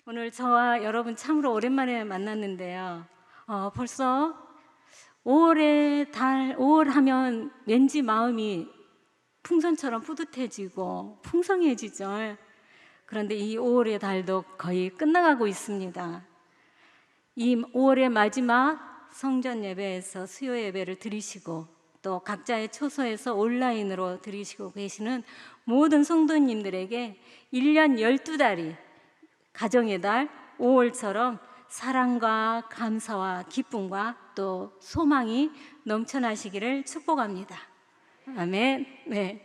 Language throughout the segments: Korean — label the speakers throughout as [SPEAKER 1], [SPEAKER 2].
[SPEAKER 1] 오늘 저와 여러분 참으로 오랜만에 만났는데요. 벌써 5월의 달, 5월 하면 왠지 마음이 풍선처럼 뿌듯해지고 풍성해지죠. 그런데 이 5월의 달도 거의 끝나가고 있습니다. 이 5월의 마지막 성전 예배에서 수요 예배를 드리시고 또 각자의 초소에서 온라인으로 드리시고 계시는 모든 성도님들에게 1년 12달이 가정의 달 5월처럼 사랑과 감사와 기쁨과 또 소망이 넘쳐나시기를 축복합니다. 아멘. 네.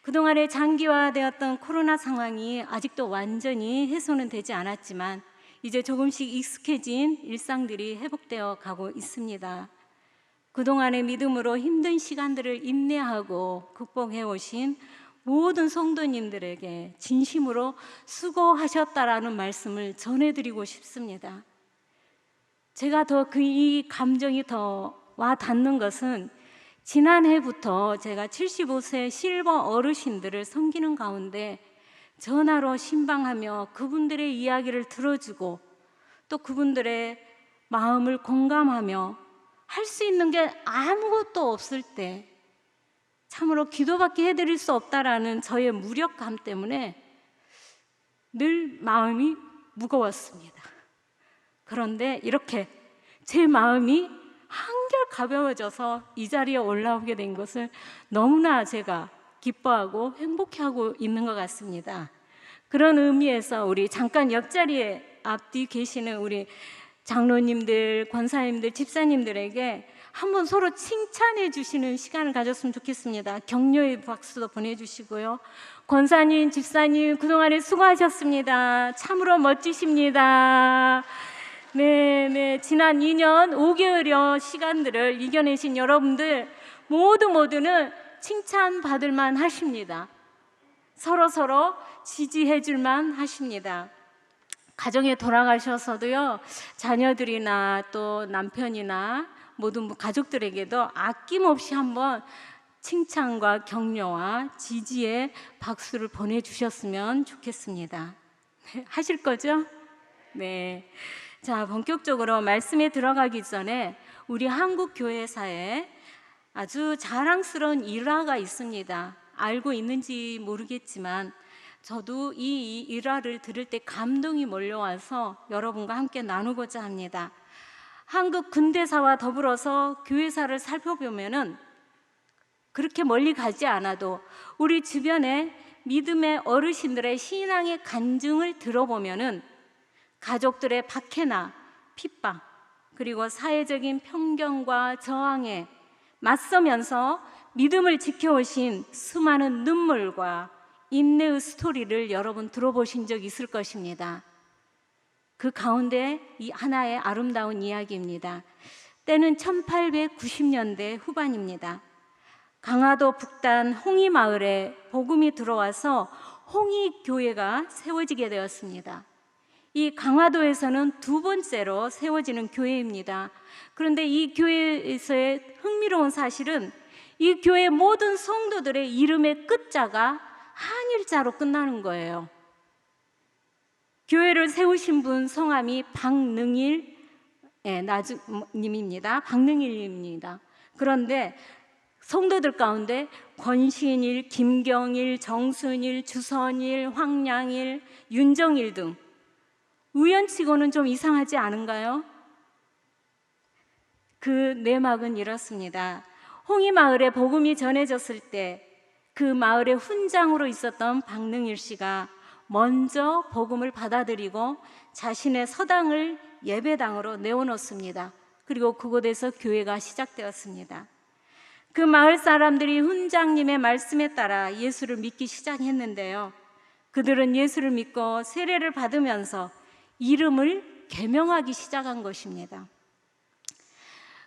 [SPEAKER 1] 그동안에 장기화되었던 코로나 상황이 아직도 완전히 해소는 되지 않았지만 이제 조금씩 익숙해진 일상들이 회복되어 가고 있습니다. 그동안의 믿음으로 힘든 시간들을 인내하고 극복해 오신 모든 성도님들에게 진심으로 수고하셨다라는 말씀을 전해드리고 싶습니다. 제가 더 이 감정이 더 와 닿는 것은 지난해부터 제가 75세 실버 어르신들을 섬기는 가운데 전화로 신방하며 그분들의 이야기를 들어주고 또 그분들의 마음을 공감하며 할 수 있는 게 아무것도 없을 때 참으로 기도밖에 해드릴 수 없다라는 저의 무력감 때문에 늘 마음이 무거웠습니다. 그런데 이렇게 제 마음이 한결 가벼워져서 이 자리에 올라오게 된 것을 너무나 제가 기뻐하고 행복해하고 있는 것 같습니다. 그런 의미에서 우리 잠깐 옆자리에 앞뒤 계시는 우리 장로님들, 권사님들, 집사님들에게 한번 서로 칭찬해 주시는 시간을 가졌으면 좋겠습니다. 격려의 박수도 보내주시고요. 권사님, 집사님 그동안에 수고하셨습니다. 참으로 멋지십니다. 네. 지난 2년 5개월여 시간들을 이겨내신 여러분들 모두는 칭찬받을 만 하십니다. 서로 지지해 줄 만 하십니다. 가정에 돌아가셔서도요, 자녀들이나 또 남편이나 모든 가족들에게도 아낌없이 한번 칭찬과 격려와 지지의 박수를 보내주셨으면 좋겠습니다. 하실 거죠? 네. 자, 본격적으로 말씀에 들어가기 전에 우리 한국 교회사에 아주 자랑스러운 일화가 있습니다. 알고 있는지 모르겠지만 저도 이 일화를 들을 때 감동이 몰려와서 여러분과 함께 나누고자 합니다. 한국 근대사와 더불어서 교회사를 살펴보면은 그렇게 멀리 가지 않아도 우리 주변에 믿음의 어르신들의 신앙의 간증을 들어보면은 가족들의 박해나 핍박 그리고 사회적인 편견과 저항에 맞서면서 믿음을 지켜오신 수많은 눈물과 인내의 스토리를 여러분 들어보신 적 있을 것입니다. 그 가운데 이 하나의 아름다운 이야기입니다. 때는 1890년대 후반입니다. 강화도 북단 홍이마을에 복음이 들어와서 홍이교회가 세워지게 되었습니다. 이 강화도에서는 두 번째로 세워지는 교회입니다. 그런데 이 교회에서의 흥미로운 사실은 이 교회 모든 성도들의 이름의 끝자가 한일자로 끝나는 거예요. 교회를 세우신 분 성함이 박능일 님입니다. 박능일입니다. 그런데 성도들 가운데 권신일, 김경일, 정순일, 주선일, 황량일, 윤정일 등 우연치고는 좀 이상하지 않은가요? 그 내막은 이렇습니다. 홍이마을에 복음이 전해졌을 때 그 마을의 훈장으로 있었던 박능일 씨가 먼저 복음을 받아들이고 자신의 서당을 예배당으로 내어놓습니다. 그리고 그곳에서 교회가 시작되었습니다. 그 마을 사람들이 훈장님의 말씀에 따라 예수를 믿기 시작했는데요. 그들은 예수를 믿고 세례를 받으면서 이름을 계명하기 시작한 것입니다.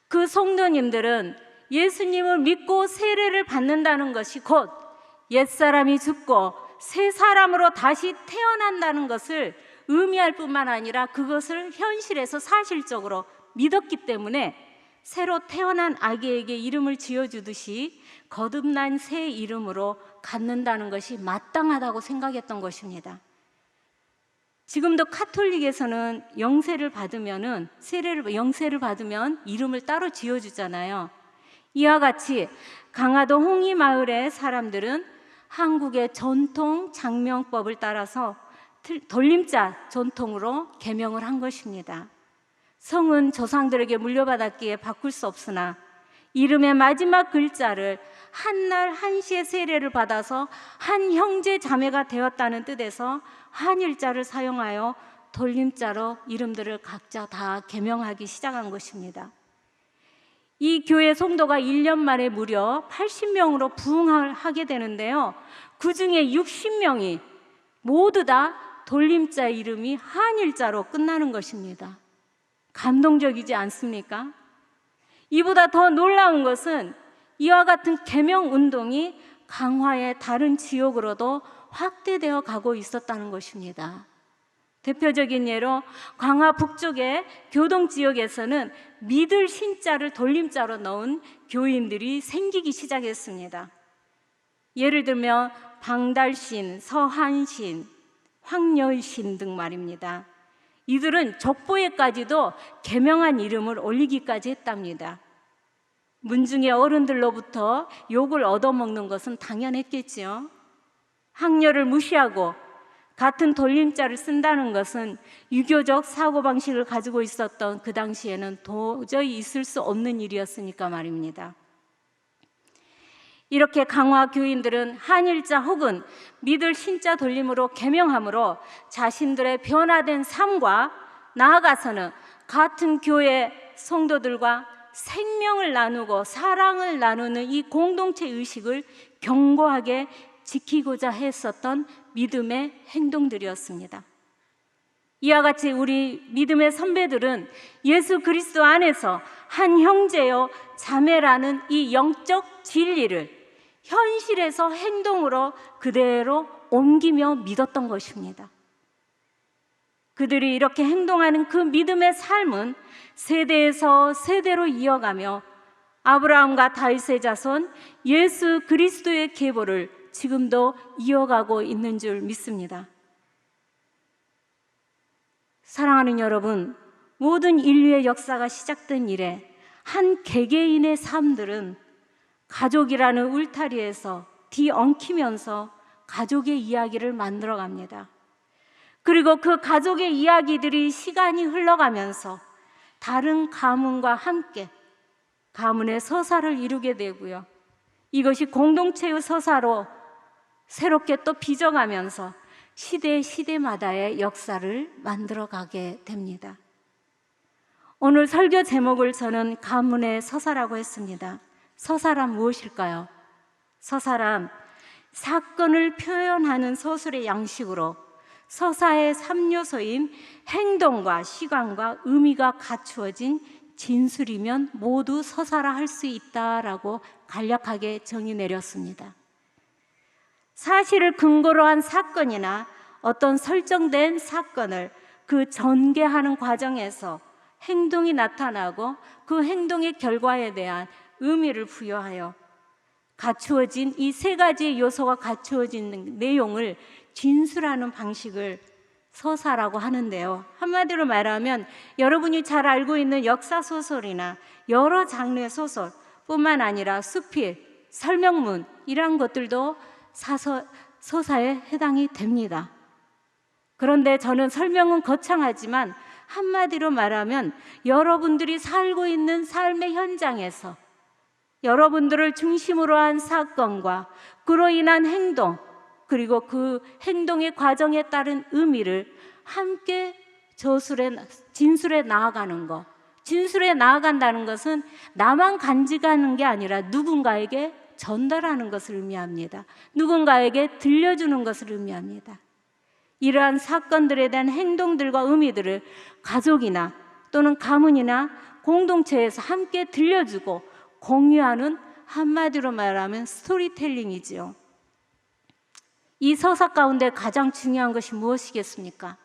[SPEAKER 1] 그 성도님들은 예수님을 믿고 세례를 받는다는 것이 곧 옛사람이 죽고 새 사람으로 다시 태어난다는 것을 의미할 뿐만 아니라 그것을 현실에서 사실적으로 믿었기 때문에 새로 태어난 아기에게 이름을 지어주듯이 거듭난 새 이름으로 갖는다는 것이 마땅하다고 생각했던 것입니다. 지금도 카톨릭에서는 영세를 받으면은 영세를 받으면 이름을 따로 지어주잖아요. 이와 같이 강화도 홍이마을의 사람들은 한국의 전통 장명법을 따라서 돌림자 전통으로 개명을 한 것입니다. 성은 조상들에게 물려받았기에 바꿀 수 없으나 이름의 마지막 글자를 한날 한시의 세례를 받아서 한 형제 자매가 되었다는 뜻에서 한일자를 사용하여 돌림자로 이름들을 각자 다 개명하기 시작한 것입니다. 이 교회 성도가 1년 만에 무려 80명으로 부흥하게 되는데요. 그 중에 60명이 모두 다 돌림자 이름이 한일자로 끝나는 것입니다. 감동적이지 않습니까? 이보다 더 놀라운 것은 이와 같은 개명 운동이 강화의 다른 지역으로도 확대되어 가고 있었다는 것입니다. 대표적인 예로 강화 북쪽의 교동 지역에서는 믿을 신자를 돌림자로 넣은 교인들이 생기기 시작했습니다. 예를 들면 방달신, 서한신, 황열신 등 말입니다. 이들은 족보에까지도 개명한 이름을 올리기까지 했답니다. 문중의 어른들로부터 욕을 얻어먹는 것은 당연했겠지요. 학렬을 무시하고 같은 돌림자를 쓴다는 것은 유교적 사고방식을 가지고 있었던 그 당시에는 도저히 있을 수 없는 일이었으니까 말입니다. 이렇게 강화 교인들은 한일자 혹은 믿을 신자 돌림으로 개명함으로 자신들의 변화된 삶과 나아가서는 같은 교회 성도들과 생명을 나누고 사랑을 나누는 이 공동체 의식을 견고하게 지키고자 했었던 믿음의 행동들이었습니다. 이와 같이 우리 믿음의 선배들은 예수 그리스도 안에서 한 형제요 자매라는 이 영적 진리를 현실에서 행동으로 그대로 옮기며 믿었던 것입니다. 그들이 이렇게 행동하는 그 믿음의 삶은 세대에서 세대로 이어가며 아브라함과 다윗의 자손 예수 그리스도의 계보를 지금도 이어가고 있는 줄 믿습니다. 사랑하는 여러분, 모든 인류의 역사가 시작된 이래 한 개개인의 삶들은 가족이라는 울타리에서 뒤엉키면서 가족의 이야기를 만들어갑니다. 그리고 그 가족의 이야기들이 시간이 흘러가면서 다른 가문과 함께 가문의 서사를 이루게 되고요. 이것이 공동체의 서사로 새롭게 또 빚어가면서 시대마다의 역사를 만들어가게 됩니다. 오늘 설교 제목을 저는 가문의 서사라고 했습니다. 서사란 무엇일까요? 서사란 사건을 표현하는 서술의 양식으로 서사의 3요소인 행동과 시간과 의미가 갖추어진 진술이면 모두 서사라 할 수 있다라고 간략하게 정의 내렸습니다. 사실을 근거로 한 사건이나 어떤 설정된 사건을 그 전개하는 과정에서 행동이 나타나고 그 행동의 결과에 대한 의미를 부여하여 갖추어진 이 세 가지의 요소가 갖추어진 내용을 진술하는 방식을 서사라고 하는데요. 한마디로 말하면 여러분이 잘 알고 있는 역사소설이나 여러 장르의 소설뿐만 아니라 수필, 설명문 이런 것들도 서사에 해당이 됩니다. 그런데 저는 설명은 거창하지만 한마디로 말하면 여러분들이 살고 있는 삶의 현장에서 여러분들을 중심으로 한 사건과 그로 인한 행동 그리고 그 행동의 과정에 따른 의미를 함께 진술해 나아가는 것. 진술해 나아간다는 것은 나만 간직하는 게 아니라 누군가에게 전달하는 것을 의미합니다. 누군가에게 들려주는 것을 의미합니다. 이러한 사건들에 대한 행동들과 의미들을 가족이나 또는 가문이나 공동체에서 함께 들려주고 공유하는 한마디로 말하면 스토리텔링이지요. 이 서사 가운데 가장 중요한 것이 무엇이겠습니까?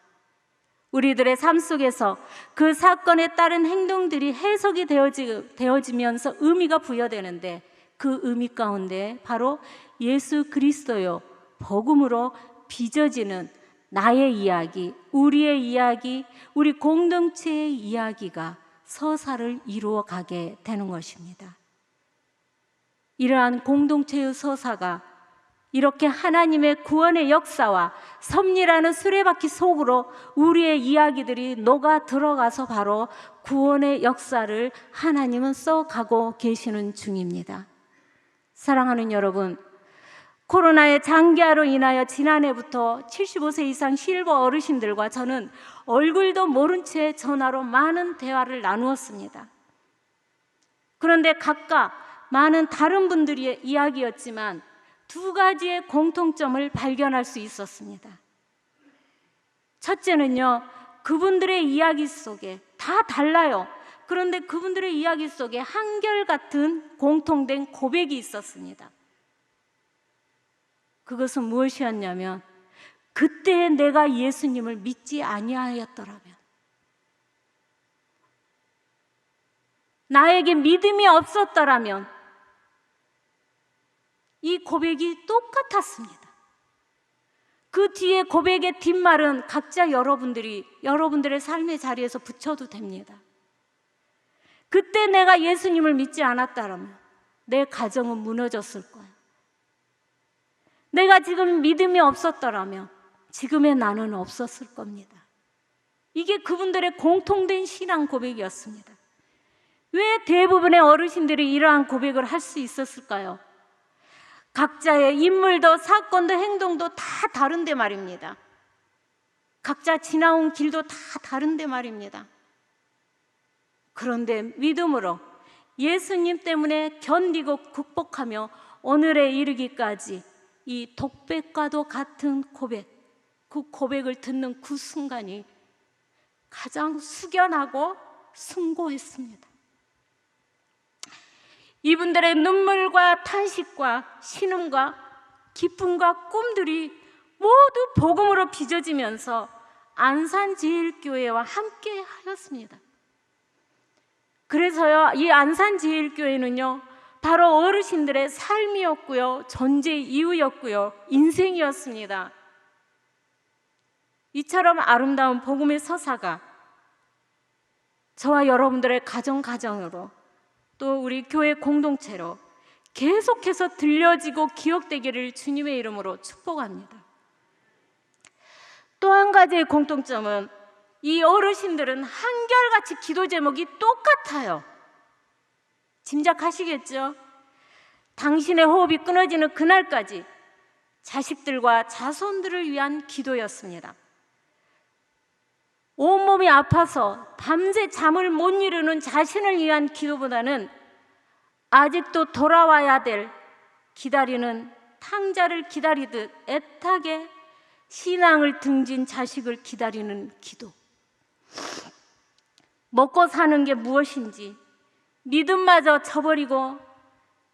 [SPEAKER 1] 우리들의 삶 속에서 그 사건에 따른 행동들이 해석이 되어지면서 의미가 부여되는데 그 의미 가운데 바로 예수 그리스도요 복음으로 빚어지는 나의 이야기, 우리의 이야기, 우리 공동체의 이야기가 서사를 이루어 가게 되는 것입니다. 이러한 공동체의 서사가 이렇게 하나님의 구원의 역사와 섭리라는 수레바퀴 속으로 우리의 이야기들이 녹아 들어가서 바로 구원의 역사를 하나님은 써가고 계시는 중입니다. 사랑하는 여러분, 코로나의 장기화로 인하여 지난해부터 75세 이상 실버 어르신들과 저는 얼굴도 모른 채 전화로 많은 대화를 나누었습니다. 그런데 각각 많은 다른 분들의 이야기였지만 두 가지의 공통점을 발견할 수 있었습니다. 첫째는요, 그분들의 이야기 속에 다 달라요. 그런데 그분들의 이야기 속에 한결같은 공통된 고백이 있었습니다. 그것은 무엇이었냐면, 그때 내가 예수님을 믿지 아니하였더라면, 나에게 믿음이 없었더라면, 이 고백이 똑같았습니다. 그 뒤에 고백의 뒷말은 각자 여러분들의 삶의 자리에서 붙여도 됩니다. 그때 내가 예수님을 믿지 않았다면 내 가정은 무너졌을 거야. 내가 지금 믿음이 없었더라면 지금의 나는 없었을 겁니다. 이게 그분들의 공통된 신앙 고백이었습니다. 왜 대부분의 어르신들이 이러한 고백을 할 수 있었을까요? 각자의 인물도 사건도 행동도 다 다른데 말입니다. 각자 지나온 길도 다 다른데 말입니다. 그런데 믿음으로 예수님 때문에 견디고 극복하며 오늘에 이르기까지 이 독백과도 같은 고백, 그 고백을 듣는 그 순간이 가장 숙연하고 숭고했습니다. 이분들의 눈물과 탄식과 신음과 기쁨과 꿈들이 모두 복음으로 빚어지면서 안산제일교회와 함께 하였습니다. 그래서요, 이 안산제일교회는요, 바로 어르신들의 삶이었고요, 존재 이유였고요, 인생이었습니다. 이처럼 아름다운 복음의 서사가 저와 여러분들의 가정으로 또 우리 교회 공동체로 계속해서 들려지고 기억되기를 주님의 이름으로 축복합니다. 또 한 가지의 공통점은 이 어르신들은 한결같이 기도 제목이 똑같아요. 짐작하시겠죠? 당신의 호흡이 끊어지는 그날까지 자식들과 자손들을 위한 기도였습니다. 온몸이 아파서 밤새 잠을 못 이루는 자신을 위한 기도보다는 아직도 돌아와야 될 기다리는 탕자를 기다리듯 애타게 신앙을 등진 자식을 기다리는 기도. 먹고 사는 게 무엇인지 믿음마저 저버리고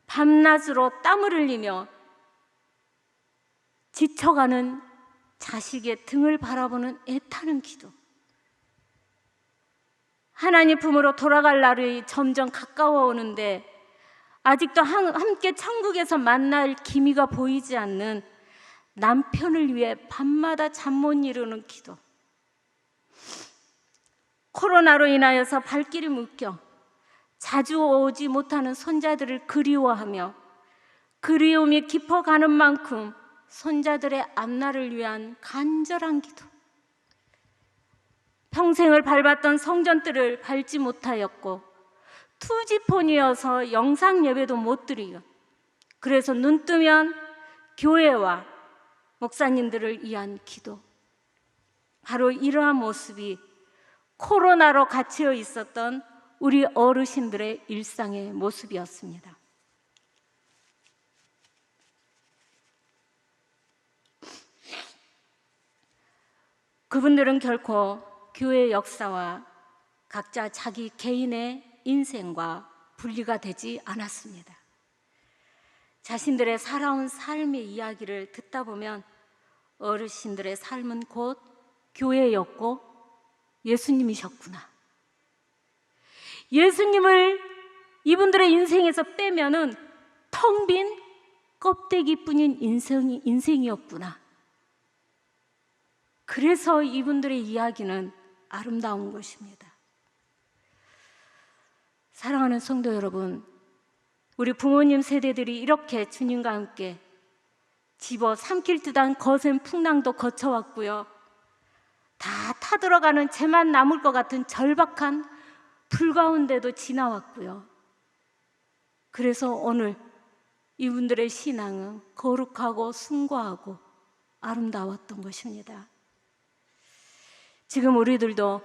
[SPEAKER 1] 밤낮으로 땀을 흘리며 지쳐가는 자식의 등을 바라보는 애타는 기도. 하나님 품으로 돌아갈 날이 점점 가까워 오는데 아직도 함께 천국에서 만날 기미가 보이지 않는 남편을 위해 밤마다 잠 못 이루는 기도. 코로나로 인하여서 발길이 묶여 자주 오지 못하는 손자들을 그리워하며 그리움이 깊어가는 만큼 손자들의 앞날을 위한 간절한 기도. 평생을 밟았던 성전들을 밟지 못하였고 투지폰이어서 영상 예배도 못 드리고, 그래서 눈 뜨면 교회와 목사님들을 위한 기도. 바로 이러한 모습이 코로나로 갇혀 있었던 우리 어르신들의 일상의 모습이었습니다. 그분들은 결코 교회 역사와 각자 자기 개인의 인생과 분리가 되지 않았습니다. 자신들의 살아온 삶의 이야기를 듣다 보면 어르신들의 삶은 곧 교회였고 예수님이셨구나. 예수님을 이분들의 인생에서 빼면은 텅 빈 껍데기뿐인 인생이었구나. 그래서 이분들의 이야기는 아름다운 것입니다. 사랑하는 성도 여러분, 우리 부모님 세대들이 이렇게 주님과 함께 집어 삼킬 듯한 거센 풍랑도 거쳐왔고요, 다 타들어가는 재만 남을 것 같은 절박한 불 가운데도 지나왔고요. 그래서 오늘 이분들의 신앙은 거룩하고 숭고하고 아름다웠던 것입니다. 지금 우리들도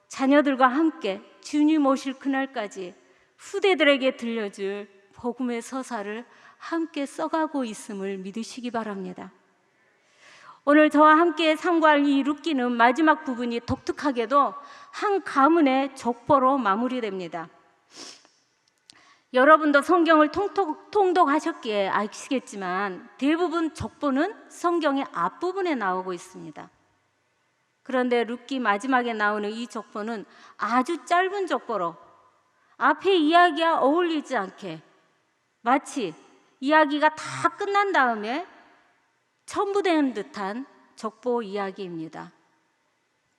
[SPEAKER 1] 자녀들과 함께 주님 오실 그날까지 후대들에게 들려줄 복음의 서사를 함께 써가고 있음을 믿으시기 바랍니다. 오늘 저와 함께 참고할 이 룻기는 마지막 부분이 독특하게도 한 가문의 족보로 마무리됩니다. 여러분도 성경을 통독하셨기에 아시겠지만 대부분 족보는 성경의 앞부분에 나오고 있습니다. 그런데 룻기 마지막에 나오는 이 족보는 아주 짧은 족보로 앞에 이야기와 어울리지 않게 마치 이야기가 다 끝난 다음에 첨부된 듯한 족보 이야기입니다.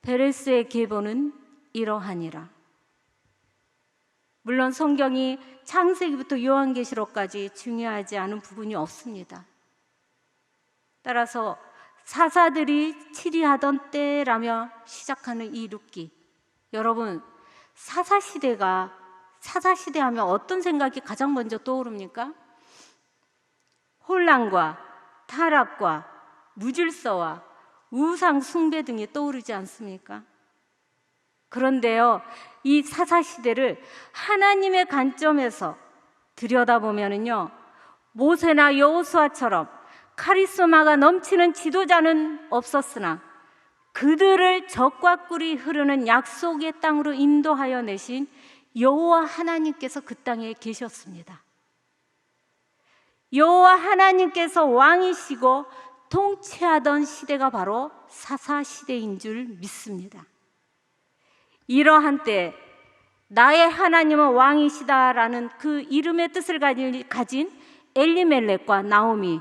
[SPEAKER 1] 베레스의 계보는 이러하니라. 물론 성경이 창세기부터 요한계시록까지 중요하지 않은 부분이 없습니다. 따라서 사사들이 치리하던 때라며 시작하는 이 룻기, 여러분, 사사시대 하면 어떤 생각이 가장 먼저 떠오릅니까? 혼란과 타락과 무질서와 우상 숭배 등이 떠오르지 않습니까? 그런데요, 이 사사시대를 하나님의 관점에서 들여다보면요, 모세나 여호수아처럼 카리스마가 넘치는 지도자는 없었으나 그들을 적과 꿀이 흐르는 약속의 땅으로 인도하여 내신 여호와 하나님께서 그 땅에 계셨습니다. 여호와 하나님께서 왕이시고 통치하던 시대가 바로 사사시대인 줄 믿습니다. 이러한 때 나의 하나님은 왕이시다라는 그 이름의 뜻을 가진 엘리멜렉과 나오미,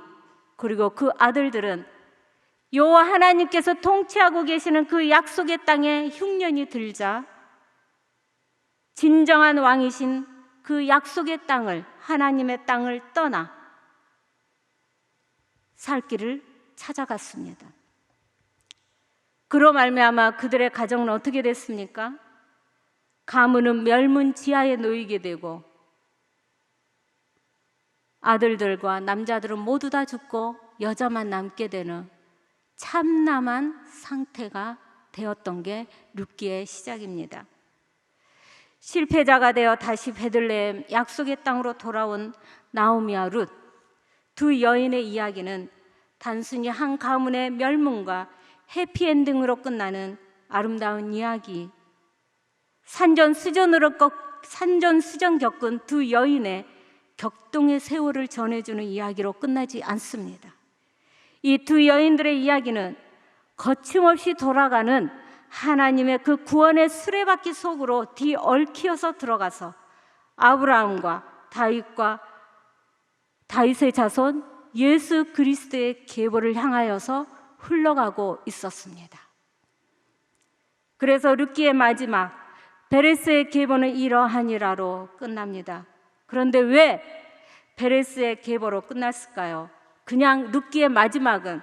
[SPEAKER 1] 그리고 그 아들들은 여호와 하나님께서 통치하고 계시는 그 약속의 땅에 흉년이 들자 진정한 왕이신 그 약속의 땅을, 하나님의 땅을 떠나 살 길을 찾아갔습니다. 그로 말미암아 그들의 가정은 어떻게 됐습니까? 가문은 멸문지하에 놓이게 되고 아들들과 남자들은 모두 다 죽고 여자만 남게 되는 참담한 상태가 되었던 게 룻기의 시작입니다. 실패자가 되어 다시 베들레헴 약속의 땅으로 돌아온 나오미와 룻, 두 여인의 이야기는 단순히 한 가문의 멸문과 해피엔딩으로 끝나는 아름다운 이야기, 산전수전 겪은 두 여인의 격동의 세월을 전해주는 이야기로 끝나지 않습니다. 이 두 여인들의 이야기는 거침없이 돌아가는 하나님의 그 구원의 수레바퀴 속으로 뒤얽혀서 들어가서 아브라함과 다윗의 자손 예수 그리스도의 계보를 향하여서 흘러가고 있었습니다. 그래서 룻기의 마지막 베레스의 계보는 이러하니라로 끝납니다. 그런데 왜 베레스의 계보로 끝났을까요? 그냥 룻기의 마지막은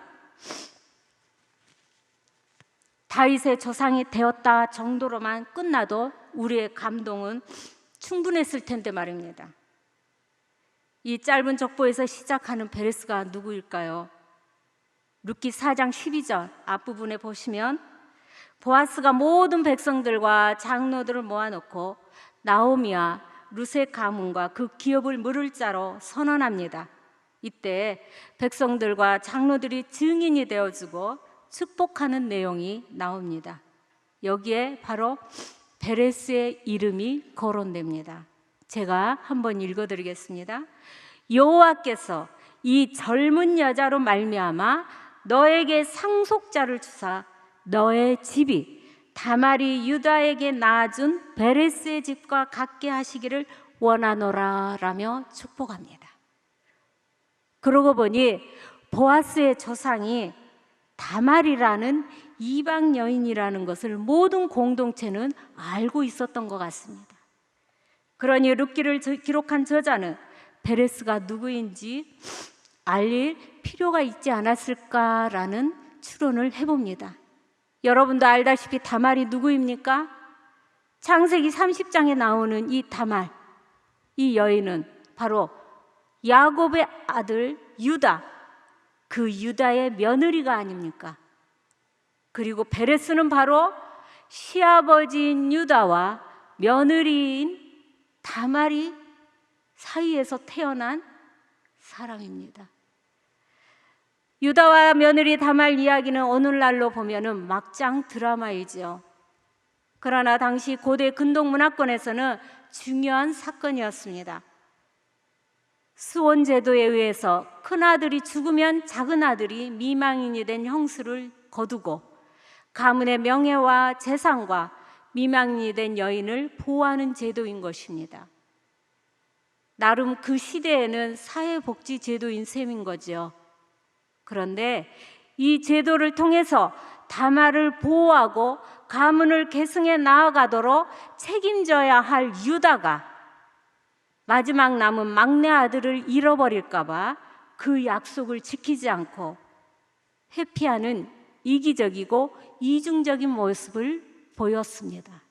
[SPEAKER 1] 다윗의 조상이 되었다 정도로만 끝나도 우리의 감동은 충분했을 텐데 말입니다. 이 짧은 족보에서 시작하는 베레스가 누구일까요? 룻기 4장 12절 앞부분에 보시면 보아스가 모든 백성들과 장로들을 모아놓고 나오미와 룻의 가문과 그 기업을 물을 자로 선언합니다. 이때 백성들과 장로들이 증인이 되어주고 축복하는 내용이 나옵니다. 여기에 바로 베레스의 이름이 거론됩니다. 제가 한번 읽어드리겠습니다. 여호와께서 이 젊은 여자로 말미암아 너에게 상속자를 주사 너의 집이 다말이 유다에게 낳아준 베레스의 집과 같게 하시기를 원하노라 라며 축복합니다. 그러고 보니 보아스의 조상이 다말이라는 이방 여인이라는 것을 모든 공동체는 알고 있었던 것 같습니다. 그러니 룻기를 기록한 저자는 베레스가 누구인지 알릴 필요가 있지 않았을까라는 추론을 해봅니다. 여러분도 알다시피 다말이 누구입니까? 창세기 30장에 나오는 이 다말, 이 여인은 바로 야곱의 아들 유다, 그 유다의 며느리가 아닙니까? 그리고 베레스는 바로 시아버지인 유다와 며느리인 다말이 사이에서 태어난 사람입니다. 유다와 며느리 다말 이야기는 오늘날로 보면은 막장 드라마이죠. 그러나 당시 고대 근동 문화권에서는 중요한 사건이었습니다. 수혼 제도에 의해서 큰아들이 죽으면 작은아들이 미망인이 된 형수를 거두고 가문의 명예와 재산과 미망인이 된 여인을 보호하는 제도인 것입니다. 나름 그 시대에는 사회복지 제도인 셈인 거죠. 그런데 이 제도를 통해서 다말을 보호하고 가문을 계승해 나아가도록 책임져야 할 유다가 마지막 남은 막내 아들을 잃어버릴까 봐 그 약속을 지키지 않고 회피하는 이기적이고 이중적인 모습을 보였습니다.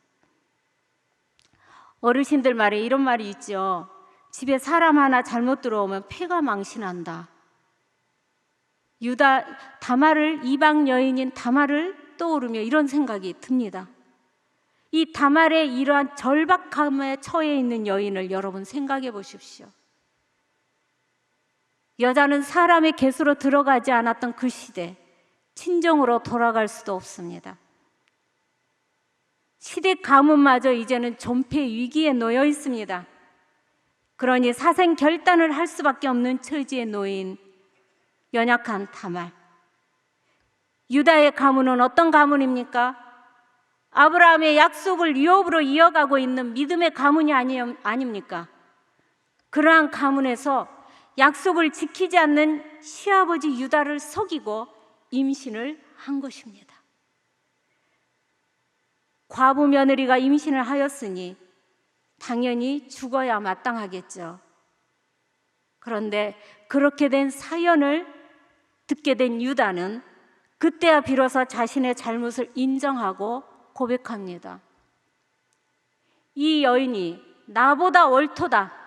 [SPEAKER 1] 어르신들 말에 이런 말이 있죠. 집에 사람 하나 잘못 들어오면 폐가 망신한다. 다말을, 이방 여인인 다말을 떠오르며 이런 생각이 듭니다. 이 다말의 이러한 절박함에 처해 있는 여인을 여러분 생각해 보십시오. 여자는 사람의 곁으로 들어가지 않았던 그 시대, 친정으로 돌아갈 수도 없습니다. 시대 가문마저 이제는 존폐 위기에 놓여 있습니다. 그러니 사생 결단을 할 수밖에 없는 처지에 놓인 연약한 다말. 유다의 가문은 어떤 가문입니까? 아브라함의 약속을 유업으로 이어가고 있는 믿음의 가문이 아닙니까? 그러한 가문에서 약속을 지키지 않는 시아버지 유다를 속이고 임신을 한 것입니다. 과부 며느리가 임신을 하였으니 당연히 죽어야 마땅하겠죠. 그런데 그렇게 된 사연을 듣게 된 유다는 그때야 비로소 자신의 잘못을 인정하고 고백합니다. 이 여인이 나보다 옳도다.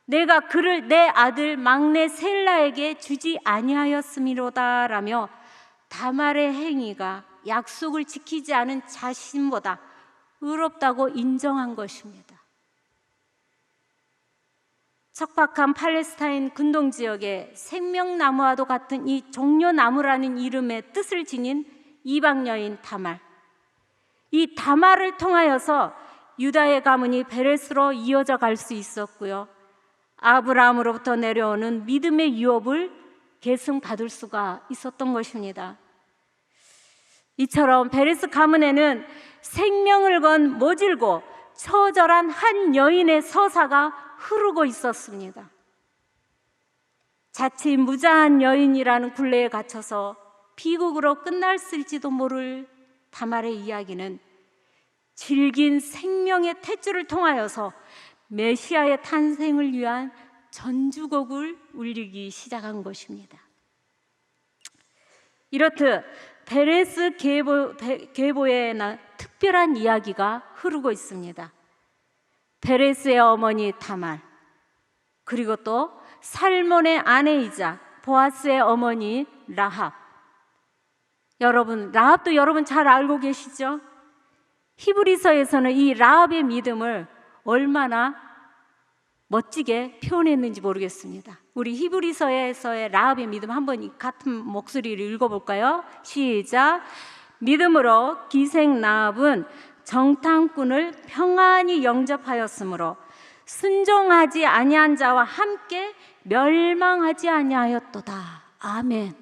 [SPEAKER 1] 내가 그를 내 아들 막내 셀라에게 주지 아니하였음이로다 라며 다말의 행위가 약속을 지키지 않은 자신보다 의롭다고 인정한 것입니다. 척박한 팔레스타인 근동 지역에 생명나무와도 같은 이 종려나무라는 이름의 뜻을 지닌 이방 여인 다말. 이 다말을 통하여서 유다의 가문이 베레스로 이어져 갈 수 있었고요. 아브라함으로부터 내려오는 믿음의 유업을 계승받을 수가 있었던 것입니다. 이처럼 베레스 가문에는 생명을 건 모질고 처절한 한 여인의 서사가 흐르고 있었습니다. 자칫 무자한 여인이라는 굴레에 갇혀서 비극으로 끝났을지도 모를 다말의 이야기는 질긴 생명의 탯줄을 통하여서 메시아의 탄생을 위한 전주곡을 울리기 시작한 것입니다. 이렇듯 베레스 계보에 특별한 이야기가 흐르고 있습니다. 베레스의 어머니 다말, 그리고 또 살몬의 아내이자 보아스의 어머니 라합. 라합도 여러분 잘 알고 계시죠? 히브리서에서는 이 라합의 믿음을 얼마나 멋지게 표현했는지 모르겠습니다. 우리 히브리서에서의 라합의 믿음 한번 같은 목소리를 읽어볼까요? 시작. 믿음으로 기생 라합은 정탐꾼을 평안히 영접하였으므로 순종하지 아니한 자와 함께 멸망하지 아니하였도다. 아멘.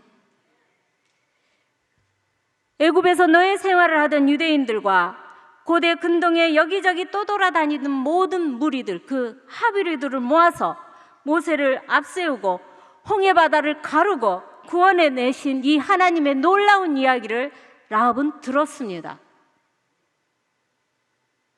[SPEAKER 1] 애굽에서 노예 생활을 하던 유대인들과 고대 근동에 여기저기 떠돌아다니던 모든 무리들, 그 하비리들을 모아서 모세를 앞세우고 홍해 바다를 가르고 구원해 내신 이 하나님의 놀라운 이야기를 라합은 들었습니다.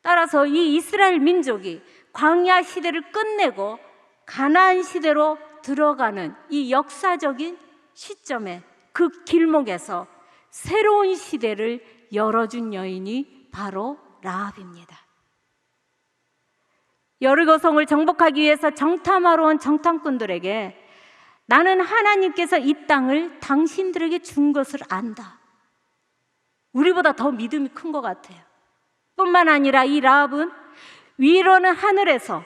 [SPEAKER 1] 따라서 이 이스라엘 민족이 광야 시대를 끝내고 가나안 시대로 들어가는 이 역사적인 시점에 그 길목에서 새로운 시대를 열어준 여인이 바로 라합입니다. 여리고성을 정복하기 위해서 정탐하러 온 정탐꾼들에게 나는 하나님께서 이 땅을 당신들에게 준 것을 안다. 우리보다 더 믿음이 큰 것 같아요. 뿐만 아니라 이 라합은 위로는 하늘에서,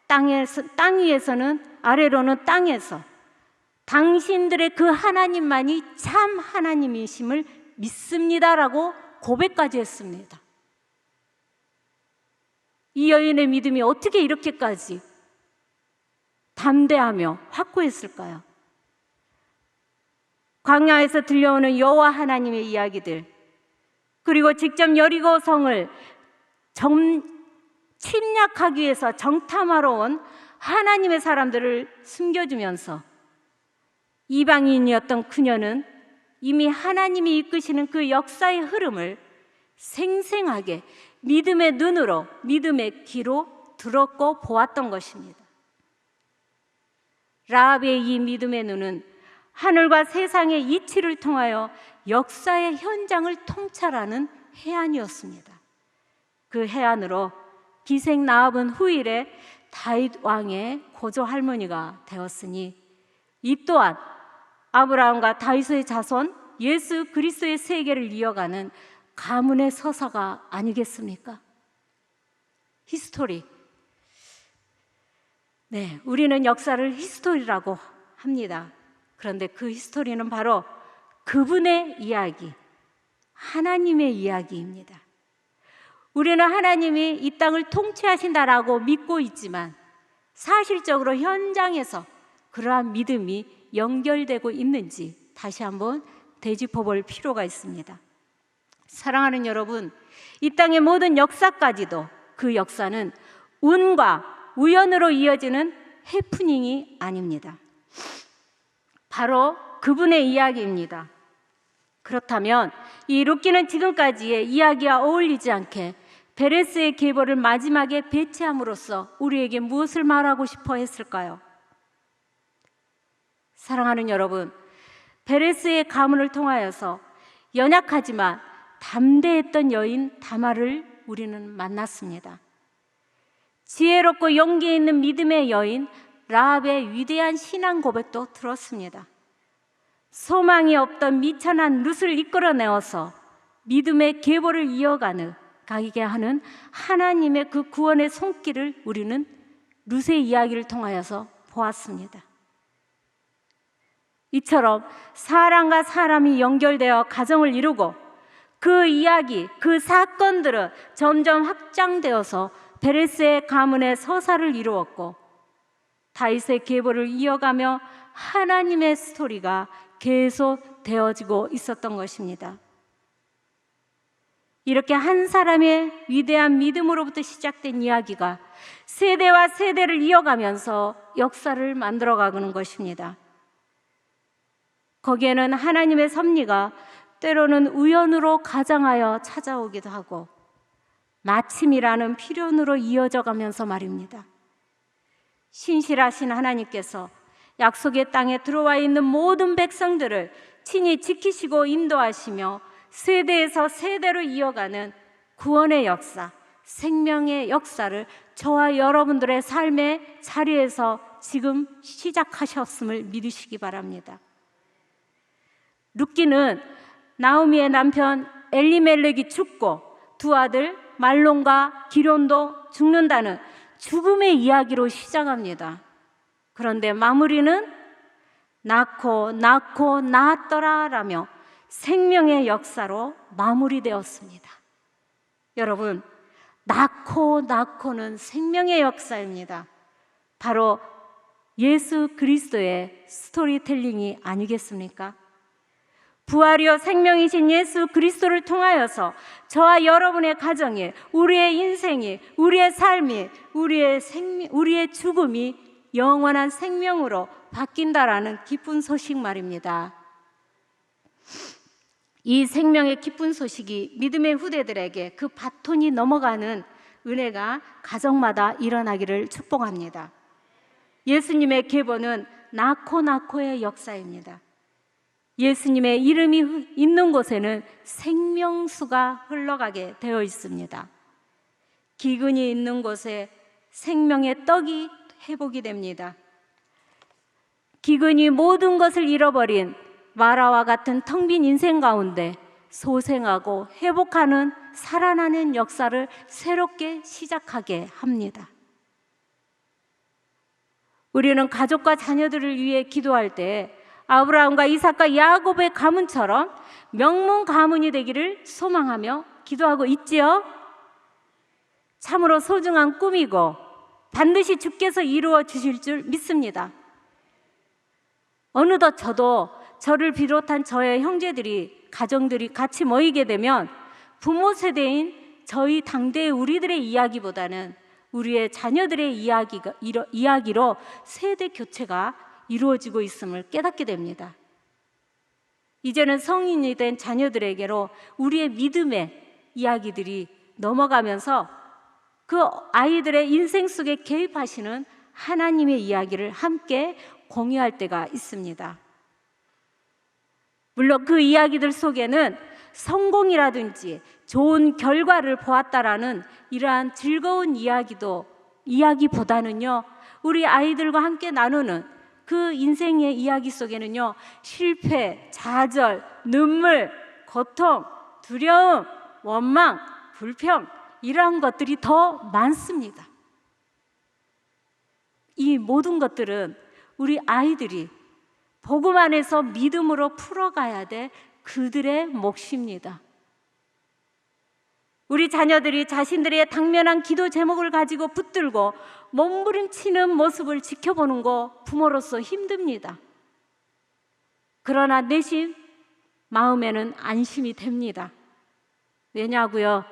[SPEAKER 1] 땅 위에서는, 아래로는 땅에서 당신들의 그 하나님만이 참 하나님이심을 믿습니다라고 고백까지 했습니다. 이 여인의 믿음이 어떻게 이렇게까지 담대하며 확고했을까요? 광야에서 들려오는 여호와 하나님의 이야기들, 그리고 직접 여리고 성을 침략하기 위해서 정탐하러 온 하나님의 사람들을 숨겨주면서 이방인이었던 그녀는 이미 하나님이 이끄시는 그 역사의 흐름을 생생하게 믿음의 눈으로, 믿음의 귀로 들었고 보았던 것입니다. 라합의 이 믿음의 눈은 하늘과 세상의 이치를 통하여 역사의 현장을 통찰하는 해안이었습니다. 그 해안으로 기생 라합은 후일에 다윗 왕의 고조 할머니가 되었으니 이 또한 아브라함과 다윗의 자손 예수 그리스도의 세계를 이어가는 가문의 서사가 아니겠습니까? 히스토리. 네, 우리는 역사를 히스토리라고 합니다. 그런데 그 히스토리는 바로 그분의 이야기, 하나님의 이야기입니다. 우리는 하나님이 이 땅을 통치하신다라고 믿고 있지만 사실적으로 현장에서 그러한 믿음이 연결되고 있는지 다시 한번 되짚어 볼 필요가 있습니다. 사랑하는 여러분, 이 땅의 모든 역사까지도 그 역사는 운과 우연으로 이어지는 해프닝이 아닙니다. 바로 그분의 이야기입니다. 그렇다면 이 룻기는 지금까지의 이야기와 어울리지 않게 베레스의 계보를 마지막에 배치함으로써 우리에게 무엇을 말하고 싶어 했을까요? 사랑하는 여러분, 베레스의 가문을 통하여서 연약하지만 담대했던 여인 다말을 우리는 만났습니다. 지혜롭고 용기 있는 믿음의 여인 라합의 위대한 신앙 고백도 들었습니다. 소망이 없던 미천한 룻을 이끌어내어서 믿음의 계보를 이어가게 하는 하나님의 그 구원의 손길을 우리는 룻의 이야기를 통하여서 보았습니다. 이처럼 사람과 사람이 연결되어 가정을 이루고 그 이야기, 그 사건들은 점점 확장되어서 베레스의 가문의 서사를 이루었고 다윗의 계보를 이어가며 하나님의 스토리가 계속 되어지고 있었던 것입니다. 이렇게 한 사람의 위대한 믿음으로부터 시작된 이야기가 세대와 세대를 이어가면서 역사를 만들어가는 것입니다. 거기에는 하나님의 섭리가 때로는 우연으로 가장하여 찾아오기도 하고 마침이라는 필연으로 이어져 가면서 말입니다. 신실하신 하나님께서 약속의 땅에 들어와 있는 모든 백성들을 친히 지키시고 인도하시며 세대에서 세대로 이어가는 구원의 역사, 생명의 역사를 저와 여러분들의 삶의 자리에서 지금 시작하셨음을 믿으시기 바랍니다. 룻기는 나오미의 남편 엘리멜렉이 죽고 두 아들 말론과 기론도 죽는다는 죽음의 이야기로 시작합니다. 그런데 마무리는 낳고 낳았더라 라며 생명의 역사로 마무리되었습니다. 여러분, 낳고는 생명의 역사입니다. 바로 예수 그리스도의 스토리텔링이 아니겠습니까? 부활이요 생명이신 예수 그리스도를 통하여서 저와 여러분의 가정에, 우리의 인생이, 우리의 삶이, 우리의 죽음이 영원한 생명으로 바뀐다라는 기쁜 소식 말입니다. 이 생명의 기쁜 소식이 믿음의 후대들에게 그 바톤이 넘어가는 은혜가 가정마다 일어나기를 축복합니다. 예수님의 계보는 나코나코의 역사입니다. 예수님의 이름이 있는 곳에는 생명수가 흘러가게 되어 있습니다. 기근이 있는 곳에 생명의 떡이 회복이 됩니다. 기근이 모든 것을 잃어버린 마라와 같은 텅 빈 인생 가운데 소생하고 회복하는 살아나는 역사를 새롭게 시작하게 합니다. 우리는 가족과 자녀들을 위해 기도할 때 아브라함과 이삭과 야곱의 가문처럼 명문 가문이 되기를 소망하며 기도하고 있지요. 참으로 소중한 꿈이고 반드시 주께서 이루어 주실 줄 믿습니다. 어느덧 저를 비롯한 저의 형제들이, 가정들이 같이 모이게 되면 부모 세대인 저희 당대의 우리들의 이야기보다는 우리의 자녀들의 이야기로 세대 교체가 이루어지고 있음을 깨닫게 됩니다. 이제는 성인이 된 자녀들에게로 우리의 믿음의 이야기들이 넘어가면서 그 아이들의 인생 속에 개입하시는 하나님의 이야기를 함께 공유할 때가 있습니다. 물론 그 이야기들 속에는 성공이라든지 좋은 결과를 보았다라는 이러한 즐거운 이야기보다는요, 우리 아이들과 함께 나누는 그 인생의 이야기 속에는요, 실패, 좌절, 눈물, 고통, 두려움, 원망, 불평, 이러한 것들이 더 많습니다. 이 모든 것들은 우리 아이들이 복음 안에서 믿음으로 풀어가야 될 그들의 몫입니다. 우리 자녀들이 자신들의 당면한 기도 제목을 가지고 붙들고 몸부림치는 모습을 지켜보는 거 부모로서 힘듭니다. 그러나 내심 마음에는 안심이 됩니다. 왜냐고요?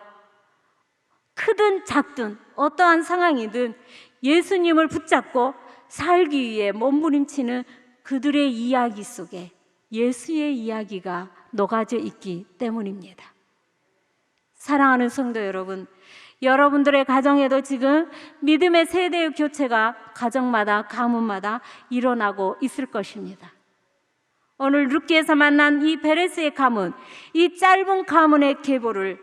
[SPEAKER 1] 크든 작든 어떠한 상황이든 예수님을 붙잡고 살기 위해 몸부림치는 그들의 이야기 속에 예수의 이야기가 녹아져 있기 때문입니다. 사랑하는 성도 여러분, 여러분들의 가정에도 지금 믿음의 세대의 교체가 가정마다 가문마다 일어나고 있을 것입니다. 오늘 룻기에서 만난 이 베레스의 가문, 이 짧은 가문의 계보를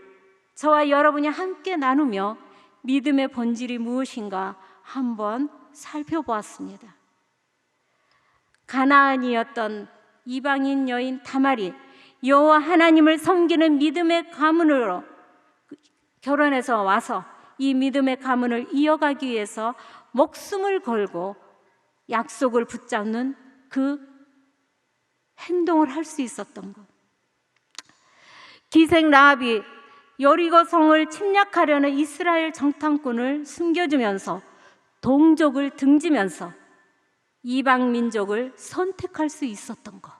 [SPEAKER 1] 저와 여러분이 함께 나누며 믿음의 본질이 무엇인가 한번 살펴보았습니다. 가나안이었던 이방인 여인 다말이 여호와 하나님을 섬기는 믿음의 가문으로 결혼해서 와서 이 믿음의 가문을 이어가기 위해서 목숨을 걸고 약속을 붙잡는 그 행동을 할 수 있었던 것. 기생 라합이 여리고 성을 침략하려는 이스라엘 정탐꾼을 숨겨주면서 동족을 등지면서 이방 민족을 선택할 수 있었던 것.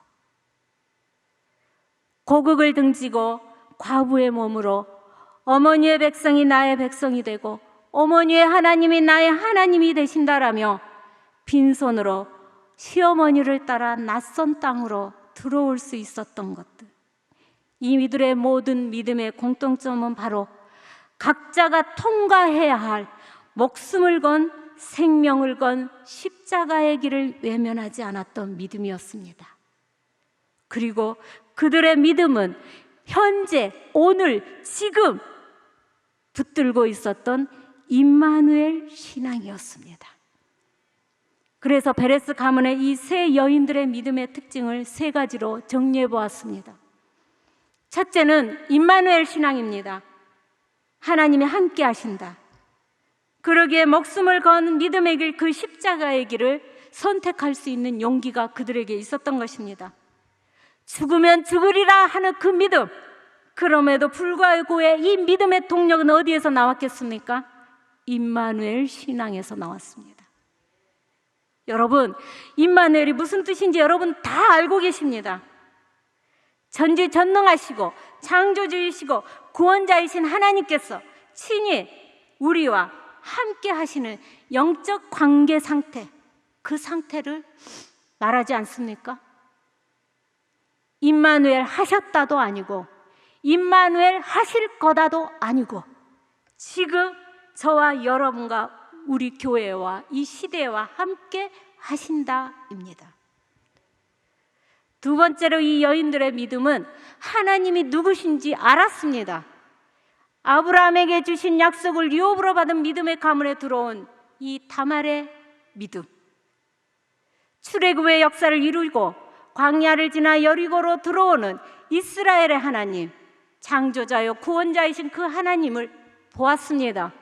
[SPEAKER 1] 고국을 등지고 과부의 몸으로 어머니의 백성이 나의 백성이 되고 어머니의 하나님이 나의 하나님이 되신다라며 빈손으로 시어머니를 따라 낯선 땅으로 들어올 수 있었던 것들. 이들의 모든 믿음의 공통점은 바로 각자가 통과해야 할 목숨을 건 생명을 건 십자가의 길을 외면하지 않았던 믿음이었습니다. 그리고 그들의 믿음은 현재, 오늘, 지금 붙들고 있었던 임마누엘 신앙이었습니다. 그래서 베레스 가문의 이 세 여인들의 믿음의 특징을 세 가지로 정리해 보았습니다. 첫째는 임마누엘 신앙입니다. 하나님이 함께 하신다. 그러기에 목숨을 건 믿음의 길, 그 십자가의 길을 선택할 수 있는 용기가 그들에게 있었던 것입니다. 죽으면 죽으리라 하는 그 믿음, 그럼에도 불구하고 이 믿음의 동력은 어디에서 나왔겠습니까? 임마누엘 신앙에서 나왔습니다. 여러분, 임마누엘이 무슨 뜻인지 여러분 다 알고 계십니다. 전지전능하시고 창조주이시고 구원자이신 하나님께서 친히 우리와 함께 하시는 영적 관계 상태, 그 상태를 말하지 않습니까? 임마누엘 하셨다도 아니고 임마누엘 하실 거다도 아니고 지금 저와 여러분과 우리 교회와 이 시대와 함께 하신다입니다. 두 번째로 이 여인들의 믿음은 하나님이 누구신지 알았습니다. 아브라함에게 주신 약속을 유업으로 받은 믿음의 가문에 들어온 이 다말의 믿음, 출애굽의 역사를 이루고 광야를 지나 여리고로 들어오는 이스라엘의 하나님, 창조자요 구원자이신 그 하나님을 보았습니다.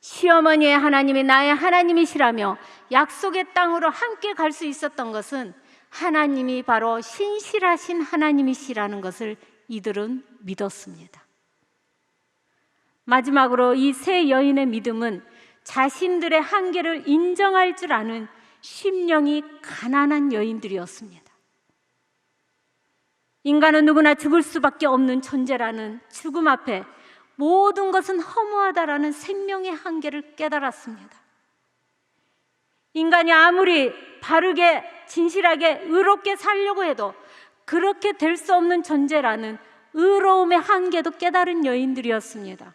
[SPEAKER 1] 시어머니의 하나님이 나의 하나님이시라며 약속의 땅으로 함께 갈 수 있었던 것은 하나님이 바로 신실하신 하나님이시라는 것을 이들은 믿었습니다. 마지막으로 이 세 여인의 믿음은 자신들의 한계를 인정할 줄 아는 심령이 가난한 여인들이었습니다. 인간은 누구나 죽을 수밖에 없는 존재라는 죽음 앞에 모든 것은 허무하다라는 생명의 한계를 깨달았습니다. 인간이 아무리 바르게 진실하게 의롭게 살려고 해도 그렇게 될 수 없는 존재라는 의로움의 한계도 깨달은 여인들이었습니다.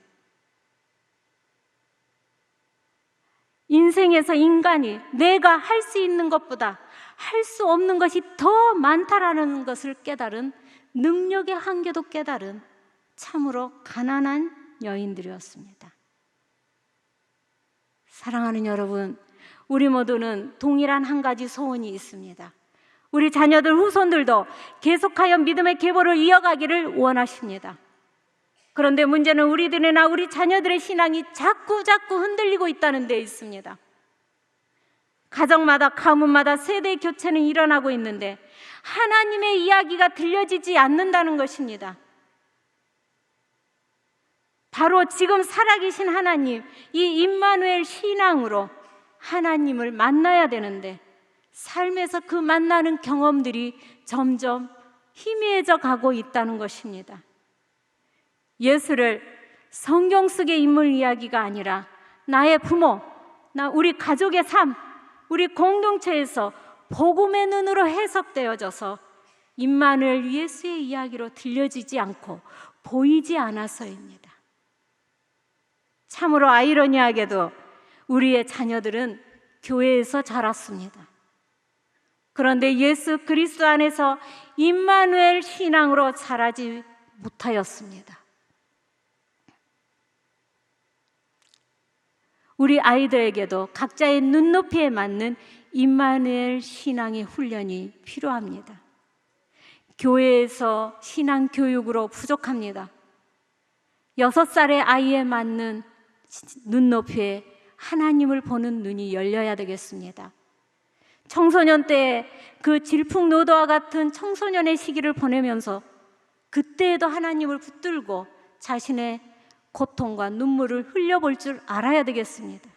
[SPEAKER 1] 인생에서 인간이 내가 할 수 있는 것보다 할 수 없는 것이 더 많다라는 것을 깨달은 능력의 한계도 깨달은 참으로 가난한 여인들이었습니다. 사랑하는 여러분, 우리 모두는 동일한 한 가지 소원이 있습니다. 우리 자녀들, 후손들도 계속하여 믿음의 계보를 이어가기를 원하십니다. 그런데 문제는 우리들이나 우리 자녀들의 신앙이 자꾸 흔들리고 있다는 데 있습니다. 가정마다, 가문마다 세대 교체는 일어나고 있는데 하나님의 이야기가 들려지지 않는다는 것입니다. 바로 지금 살아계신 하나님, 이 임마누엘 신앙으로 하나님을 만나야 되는데 삶에서 그 만나는 경험들이 점점 희미해져 가고 있다는 것입니다. 예수를 성경 속의 인물 이야기가 아니라 나의 부모, 우리 가족의 삶, 우리 공동체에서 복음의 눈으로 해석되어져서 임마누엘 예수의 이야기로 들려지지 않고 보이지 않아서입니다. 참으로 아이러니하게도 우리의 자녀들은 교회에서 자랐습니다. 그런데 예수 그리스도 안에서 임마누엘 신앙으로 자라지 못하였습니다. 우리 아이들에게도 각자의 눈높이에 맞는 임마누엘 신앙의 훈련이 필요합니다. 교회에서 신앙 교육으로 부족합니다. 6살의 아이에 맞는 눈높이에 하나님을 보는 눈이 열려야 되겠습니다. 청소년 때 그 질풍노도와 같은 청소년의 시기를 보내면서 그때에도 하나님을 붙들고 자신의 고통과 눈물을 흘려볼 줄 알아야 되겠습니다.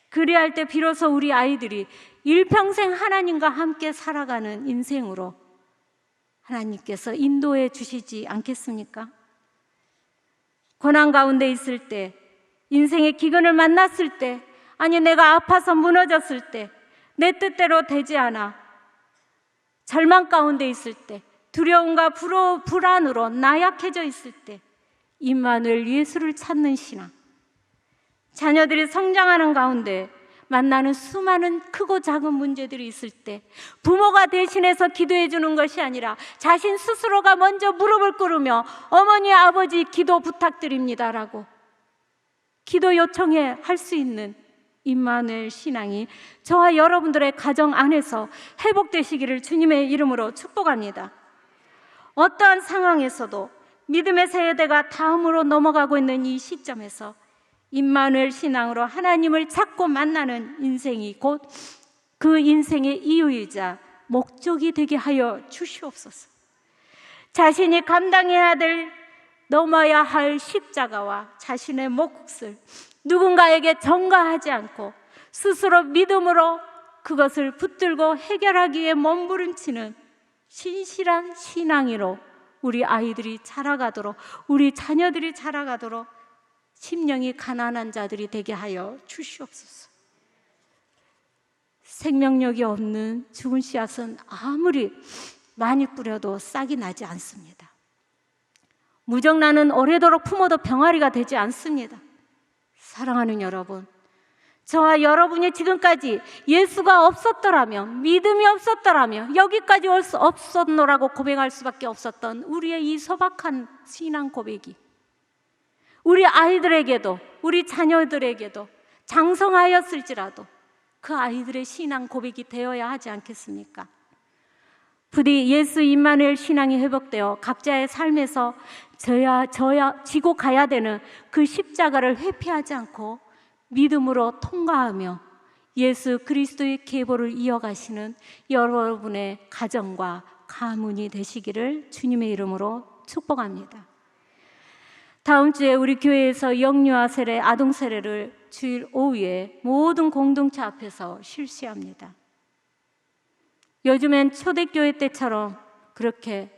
[SPEAKER 1] 그리할 때 비로소 우리 아이들이 일평생 하나님과 함께 살아가는 인생으로 하나님께서 인도해 주시지 않겠습니까? 고난 가운데 있을 때, 인생의 기근을 만났을 때, 아니 내가 아파서 무너졌을 때, 내 뜻대로 되지 않아 절망 가운데 있을 때, 두려움과 불안으로 나약해져 있을 때 임마누엘 예수를 찾는 신앙, 자녀들이 성장하는 가운데 만나는 수많은 크고 작은 문제들이 있을 때 부모가 대신해서 기도해 주는 것이 아니라 자신 스스로가 먼저 무릎을 꿇으며 어머니, 아버지 기도 부탁드립니다라고 기도 요청해 할 수 있는 임마누엘 신앙이 저와 여러분들의 가정 안에서 회복되시기를 주님의 이름으로 축복합니다. 어떠한 상황에서도 믿음의 세대가 다음으로 넘어가고 있는 이 시점에서 임마누엘 신앙으로 하나님을 찾고 만나는 인생이 곧 그 인생의 이유이자 목적이 되게 하여 주시옵소서. 자신이 감당해야 될, 넘어야 할 십자가와 자신의 몫을 누군가에게 전가하지 않고 스스로 믿음으로 그것을 붙들고 해결하기 위해 몸부림치는 신실한 신앙으로 우리 아이들이 자라가도록, 우리 자녀들이 자라가도록 심령이 가난한 자들이 되게 하여 주시옵소서. 생명력이 없는 죽은 씨앗은 아무리 많이 뿌려도 싹이 나지 않습니다. 무정란은 오래도록 품어도 병아리가 되지 않습니다. 사랑하는 여러분, 저와 여러분이 지금까지 예수가 없었더라면, 믿음이 없었더라면 여기까지 올 수 없었노라고 고백할 수밖에 없었던 우리의 이 소박한 신앙 고백이 우리 아이들에게도, 우리 자녀들에게도 장성하였을지라도 그 아이들의 신앙 고백이 되어야 하지 않겠습니까? 부디 예수 임마누엘 신앙이 회복되어 각자의 삶에서 지고 가야 되는 그 십자가를 회피하지 않고 믿음으로 통과하며 예수 그리스도의 계보를 이어가시는 여러분의 가정과 가문이 되시기를 주님의 이름으로 축복합니다. 다음 주에 우리 교회에서 영유아 세례, 아동 세례를 주일 오후에 모든 공동체 앞에서 실시합니다. 요즘엔 초대교회 때처럼 그렇게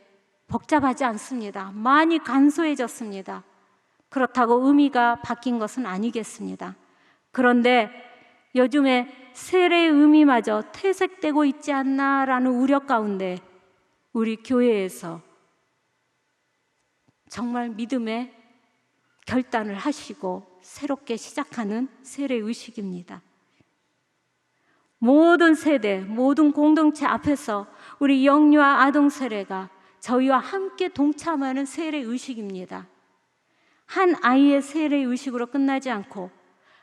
[SPEAKER 1] 복잡하지 않습니다. 많이 간소해졌습니다. 그렇다고 의미가 바뀐 것은 아니겠습니다. 그런데 요즘에 세례의 의미마저 퇴색되고 있지 않나라는 우려 가운데 우리 교회에서 정말 믿음의 결단을 하시고 새롭게 시작하는 세례 의식입니다. 모든 세대, 모든 공동체 앞에서 우리 영유아 아동 세례가 저희와 함께 동참하는 세례 의식입니다. 한 아이의 세례 의식으로 끝나지 않고,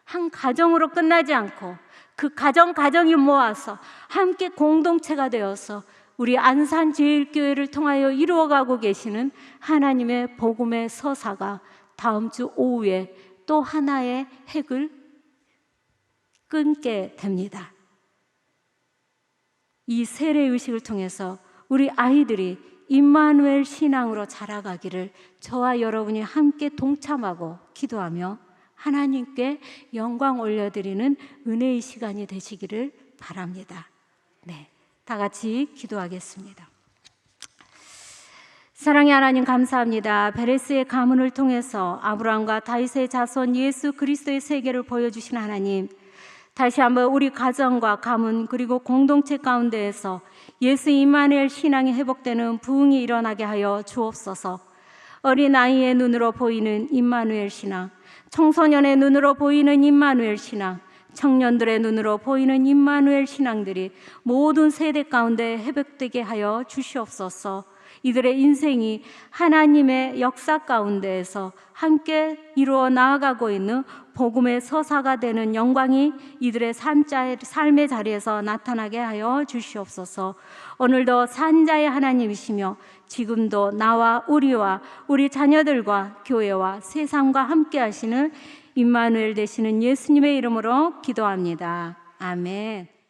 [SPEAKER 1] 한 가정으로 끝나지 않고, 그 가정이 모아서 함께 공동체가 되어서 우리 안산제일교회를 통하여 이루어가고 계시는 하나님의 복음의 서사가 다음 주 오후에 또 하나의 획을 끊게 됩니다. 이 세례의식을 통해서 우리 아이들이 임마누엘 신앙으로 자라가기를 저와 여러분이 함께 동참하고 기도하며 하나님께 영광 올려드리는 은혜의 시간이 되시기를 바랍니다. 네, 다 같이 기도하겠습니다. 사랑의 하나님 감사합니다. 베레스의 가문을 통해서 아브라함과 다윗의 자손 예수 그리스도의 세계를 보여주신 하나님, 다시 한번 우리 가정과 가문 그리고 공동체 가운데에서 예수 임마누엘 신앙이 회복되는 부흥이 일어나게 하여 주옵소서. 어린아이의 눈으로 보이는 임마누엘 신앙, 청소년의 눈으로 보이는 임마누엘 신앙, 청년들의 눈으로 보이는 임마누엘 신앙들이 모든 세대 가운데 회복되게 하여 주시옵소서. 이들의 인생이 하나님의 역사 가운데에서 함께 이루어 나아가고 있는 복음의 서사가 되는 영광이 이들의 삶의 자리에서 나타나게 하여 주시옵소서. 오늘도 산자의 하나님이시며 지금도 나와 우리 자녀들과 교회와 세상과 함께 하시는 임마누엘 되시는 예수님의 이름으로 기도합니다. 아멘.